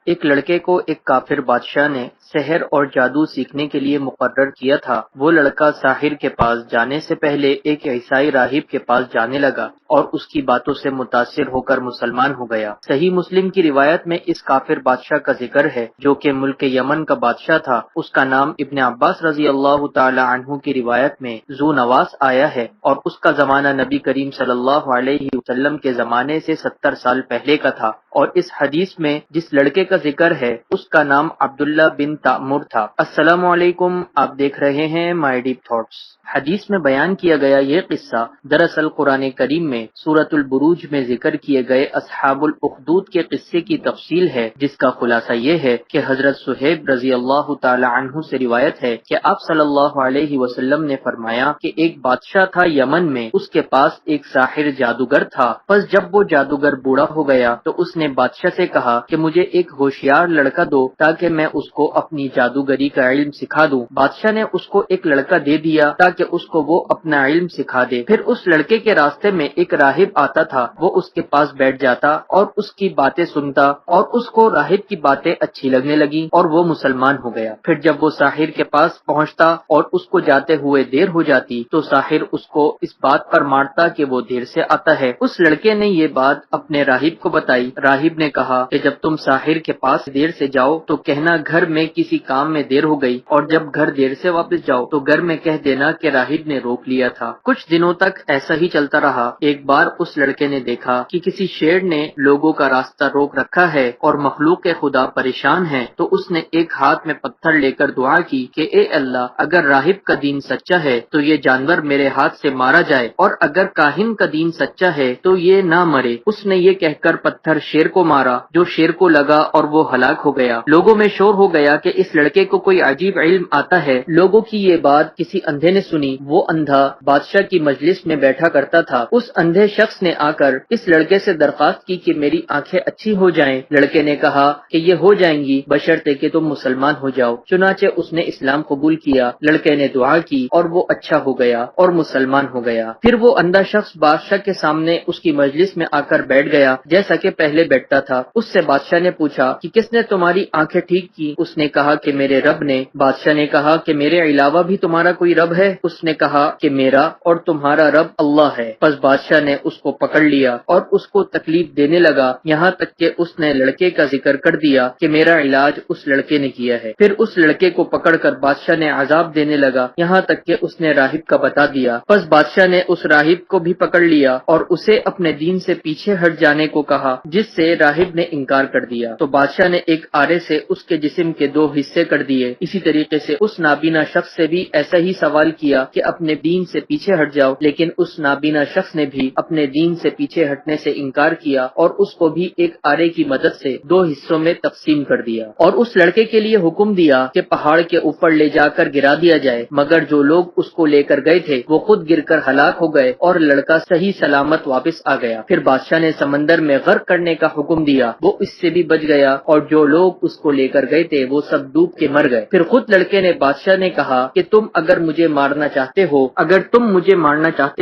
ایک لڑکے کو ایک کافر بادشاہ نے سحر اور جادو سیکھنے کے لیے مقرر کیا تھا۔ وہ لڑکا ساحر کے پاس جانے سے پہلے ایک عیسائی راہب کے پاس جانے لگا اور اس کی باتوں سے متاثر ہو کر مسلمان ہو گیا۔ صحیح مسلم کی روایت میں اس کافر بادشاہ کا ذکر ہے جو کہ ملک یمن کا بادشاہ تھا۔ اس کا نام ابن عباس رضی اللہ تعالی عنہ کی روایت میں ذو نواس آیا ہے اور اس کا زمانہ نبی کریم صلی اللہ علیہ وسلم کے زمانے سے 70 سال پہلے کا تھا، اور اس حدیث میں جس لڑکے کا ذکر ہے اس کا نام عبداللہ بن تامر تھا۔ السلام علیکم، آپ دیکھ رہے ہیں مائی ڈیپ تھاٹس۔ حدیث میں بیان کیا گیا یہ قصہ دراصل قرآن کریم میں سورۃ البروج میں ذکر کیے گئے اصحاب الاخدود کے قصے کی تفصیل ہے، جس کا خلاصہ یہ ہے کہ حضرت صہیب رضی اللہ تعالی عنہ سے روایت ہے کہ آپ صلی اللہ علیہ وسلم نے فرمایا کہ ایک بادشاہ تھا یمن میں، اس کے پاس ایک ساحر جادوگر تھا۔ پس جب وہ جادوگر بوڑھا ہو گیا تو اس نے بادشاہ سے کہا کہ مجھے ایک ہوشیار لڑکا دو تاکہ میں اس کو اپنی جادوگری کا علم سکھا دوں۔ بادشاہ نے اس کو ایک لڑکا دے دیا تاکہ اس کو وہ اپنا علم سکھا دے۔ پھر اس لڑکے کے راستے میں ایک راہب آتا تھا، وہ اس کے پاس بیٹھ جاتا اور اس کی باتیں سنتا، اور اس کو راہب کی باتیں اچھی لگنے لگی اور وہ مسلمان ہو گیا۔ پھر جب وہ ساحر کے پاس پہنچتا اور اس کو جاتے ہوئے دیر ہو جاتی تو ساحر اس کو اس بات پر مارتا کہ وہ دیر سے آتا ہے۔ اس لڑکے نے یہ بات اپنے راہب کو بتائی۔ راہب نے کہا کہ جب تم ساحر کے پاس دیر سے جاؤ تو کہنا گھر میں کسی کام میں دیر ہو گئی، اور جب گھر دیر سے واپس جاؤ تو گھر میں کہہ دینا کہ راہب نے روک لیا تھا۔ کچھ دنوں تک ایسا ہی چلتا رہا۔ ایک بار اس لڑکے نے دیکھا کہ کسی شیر نے لوگوں کا راستہ روک رکھا ہے اور مخلوق خدا پریشان ہے، تو اس نے ایک ہاتھ میں پتھر لے کر دعا کی کہ اے اللہ، اگر راہب کا دین سچا ہے تو یہ جانور میرے ہاتھ سے مارا جائے، اور اگر کاہن کا دین سچا ہے تو یہ نہ مرے۔ اس نے یہ کہہ کر پتھر شیر کو مارا، جو شیر کو لگا اور وہ ہلاک ہو گیا۔ لوگوں میں شور ہو گیا کہ اس لڑکے کو کوئی عجیب علم آتا ہے۔ لوگوں کی یہ بات کسی اندھے نے سنی۔ وہ اندھا بادشاہ کی مجلس میں بیٹھا کرتا تھا۔ اس اندھے شخص نے آ کر اس لڑکے سے درخواست کی کہ میری آنکھیں اچھی ہو جائیں۔ لڑکے نے کہا کہ یہ ہو جائیں گی بشرطے کہ تم مسلمان ہو جاؤ۔ چنانچہ اس نے اسلام قبول کیا۔ لڑکے نے دعا کی اور وہ اچھا ہو گیا اور مسلمان ہو گیا۔ پھر وہ اندھا شخص بادشاہ کے سامنے اس کی مجلس میں آ کر بیٹھ گیا جیسا کہ پہلے بیٹھتا تھا۔ اس سے بادشاہ نے پوچھا کہ کس نے تمہاری آنکھیں ٹھیک کی؟ اس نے کہا کہ میرے رب نے۔ بادشاہ نے کہا کہ میرے علاوہ بھی تمہارا کوئی رب ہے؟ اس نے کہا کہ میرا اور تمہارا رب اللہ ہے۔ پس بادشاہ نے اس کو پکڑ لیا اور اس کو تکلیف دینے لگا، یہاں تک کہ اس نے لڑکے کا ذکر کر دیا کہ میرا علاج اس لڑکے نے کیا ہے۔ پھر اس لڑکے کو پکڑ کر بادشاہ نے عذاب دینے لگا، یہاں تک کہ اس نے راہب کا بتا دیا۔ پس بادشاہ نے اس راہب کو بھی پکڑ لیا اور اسے اپنے دین سے پیچھے ہٹ جانے کو کہا، جس سے راہب نے انکار کر دیا۔ تو بادشاہ نے ایک آرے سے اس کے جسم کے 2 حصے کر دیے۔ اسی طریقے سے اس نابینا شخص سے بھی ایسا ہی سوال کیا کہ اپنے دین سے پیچھے ہٹ جاؤ، لیکن اس نابینا شخص نے بھی اپنے دین سے پیچھے ہٹنے سے انکار کیا اور اس کو بھی ایک آرے کی مدد سے 2 حصوں میں تقسیم کر دیا، اور اس لڑکے کے لیے حکم دیا کہ پہاڑ کے اوپر لے جا کر گرا دیا جائے، مگر جو لوگ اس کو لے کر گئے تھے وہ خود گر کر ہلاک ہو گئے اور لڑکا صحیح سلامت واپس آ گیا۔ پھر بادشاہ نے سمندر میں غرق کرنے کا حکم دیا، وہ اس سے بھی بچ گیا اور جو لوگ اس کو لے کر گئے تھے وہ سب ڈوب کے مر گئے۔ پھر خود لڑکے نے بادشاہ نے کہا کہ تم مجھے مارنا چاہتے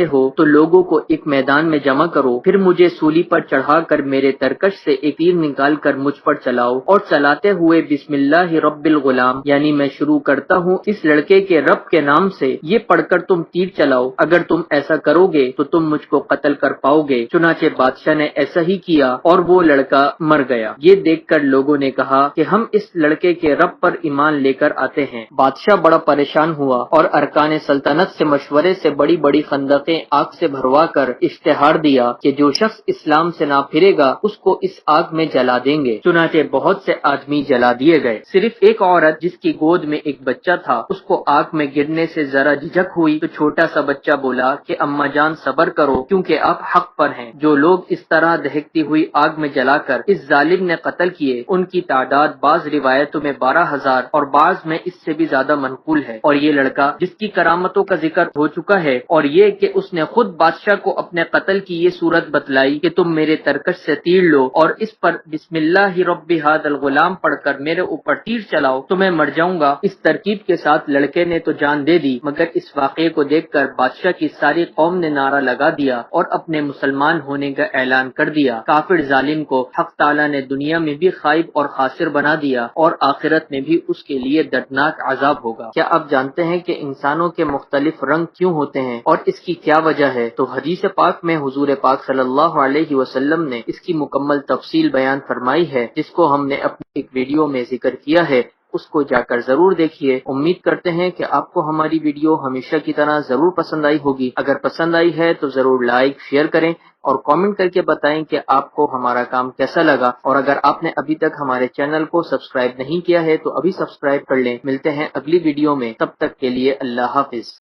ہو تو لوگوں کو ایک میدان میں جمع کرو، پھر مجھے سولی پر چڑھا کر میرے ترکش سے ایک تیر نکال کر مجھ پر چلاؤ، اور چلاتے ہوئے بسم اللہ رب الغلام، یعنی میں شروع کرتا ہوں اس لڑکے کے رب کے نام سے، یہ پڑھ کر تم تیر چلاؤ۔ اگر تم ایسا کرو گے تو تم مجھ کو قتل کر پاؤ گے۔ چنانچہ بادشاہ نے ایسا ہی کیا اور وہ لڑکا مر گیا۔ یہ دیکھ کر لوگوں نے کہا کہ ہم اس لڑکے کے رب پر ایمان لے کر آتے ہیں۔ بادشاہ بڑا پریشان ہوا اور ارکان سلطنت سے مشورے سے بڑی بڑی خندقیں آگ سے بھروا کر اشتہار دیا کہ جو شخص اسلام سے نہ پھرے گا اس کو اس آگ میں جلا دیں گے۔ چنانچہ بہت سے آدمی جلا دیے گئے، صرف ایک عورت جس کی گود میں ایک بچہ تھا، اس کو آگ میں گرنے سے ذرا جھجک ہوئی تو چھوٹا سا بچہ بولا کہ اماں جان صبر کرو کیونکہ آپ حق پر ہیں۔ جو لوگ اس طرح دہکتی ہوئی آگ میں جلا کر اس ظالم نے قتل کیے، ان کی تعداد بعض روایتوں میں 12,000 اور بعض میں اس سے بھی زیادہ منقول ہے۔ اور یہ لڑکا جس کی کرامتوں کا ذکر ہو چکا ہے اور یہ کہ اس نے خود بادشاہ کو اپنے قتل کی یہ صورت بتلائی کہ تم میرے ترکش سے تیر لو اور اس پر بسم اللہ رب ھذا الغلام پڑھ کر میرے اوپر تیر چلاؤ تو میں مر جاؤں گا، اس ترکیب کے ساتھ لڑکے نے تو جان دے دی، مگر اس واقعے کو دیکھ کر بادشاہ کی ساری قوم نے نعرہ لگا دیا اور اپنے مسلمان ہونے کا اعلان کر دیا۔ کافر ظالم کو حق تعالی نے دنیا میں بھی خائب اور خاسر بنا دیا اور آخرت میں بھی اس کے لیے دردناک عذاب ہوگا۔ کیا آپ جانتے ہیں کہ انسانوں کے مختلف رنگ کیوں ہوتے ہیں اور اس کی کیا وجہ ہے؟ تو حدیث پاک میں حضور پاک صلی اللہ علیہ وسلم نے اس کی مکمل تفصیل بیان فرمائی ہے، جس کو ہم نے اپنی ایک ویڈیو میں ذکر کیا ہے، اس کو جا کر ضرور دیکھیے۔ امید کرتے ہیں کہ آپ کو ہماری ویڈیو ہمیشہ کی طرح ضرور پسند آئی ہوگی۔ اگر پسند آئی ہے تو ضرور لائک شیئر کریں اور کامنٹ کر کے بتائیں کہ آپ کو ہمارا کام کیسا لگا، اور اگر آپ نے ابھی تک ہمارے چینل کو سبسکرائب نہیں کیا ہے تو ابھی سبسکرائب کر لیں۔ ملتے ہیں اگلی ویڈیو میں، تب تک کے لیے اللہ حافظ۔